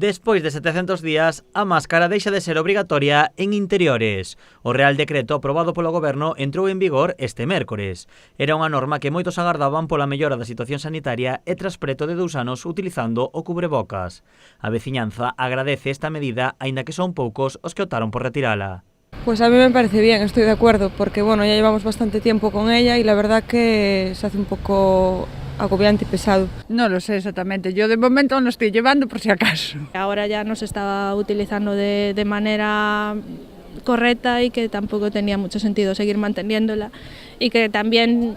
Despois de 700 días, a máscara deixa de ser obrigatoria en interiores. O Real Decreto aprobado polo Goberno entrou en vigor este mércores. Era unha norma que moitos agardaban pola mellora da situación sanitaria e tras preto de 2 anos utilizando o cubrebocas. A veciñanza agradece esta medida, aínda que son poucos os que optaron por retirala. Pues a mí me parece bien, estoy de acuerdo, porque bueno, ya llevamos bastante tiempo con ella y la verdad que se hace un poco agobiante y pesado. No lo sé exactamente, yo de momento no estoy llevando por si acaso. Ahora ya no se estaba utilizando de manera correcta y que tampoco tenía mucho sentido seguir manteniéndola y que también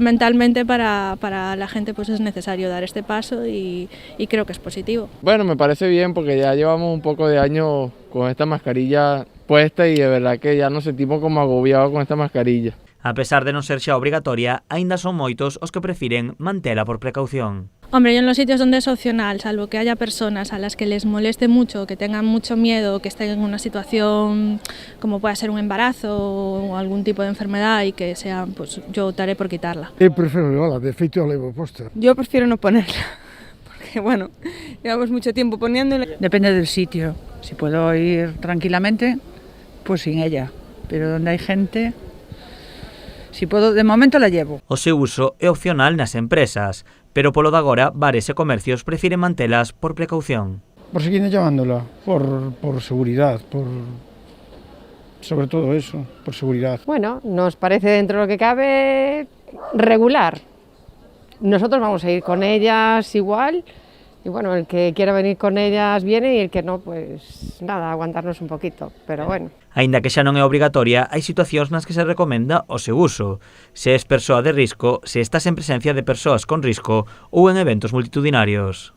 mentalmente para la gente pues es necesario dar este paso y creo que es positivo. Bueno, me parece bien porque ya llevamos un poco de años con esta mascarilla puesta y de verdad que ya nos sentimos como agobiados con esta mascarilla. A pesar de non ser xa obrigatoria, aínda son moitos os que prefiren mantela por precaución. Hombre, yo en los sitios donde es opcional, salvo que haya personas a las que les moleste mucho, que tengan mucho miedo, que estén en una situación como pueda ser un embarazo o algún tipo de enfermedad y que sean, pues yo optaré por quitarla. Prefiero llevarla, de feito la llevo posta. Yo prefiero no ponerla, porque bueno, llevamos mucho tiempo poniéndola. Depende del sitio, si puedo ir tranquilamente, pues sin ella, pero donde hay gente... Si puedo, de momento la llevo. O seu uso é opcional nas empresas, pero polo de agora bares e comercios prefiren mantelas por precaución. Por seguir llevándola, por seguridad, sobre todo eso, por seguridad. Bueno, nos parece dentro de lo que cabe regular. Nosotros vamos a ir con ellas igual y bueno, el que quiera venir con ellas viene y el que no, pues nada, aguantarnos un poquito, pero bueno. Aínda que xa non é obrigatoria, hai situacións nas que se recomenda o seu uso. Se és persoa de risco, se estás en presencia de persoas con risco ou en eventos multitudinarios.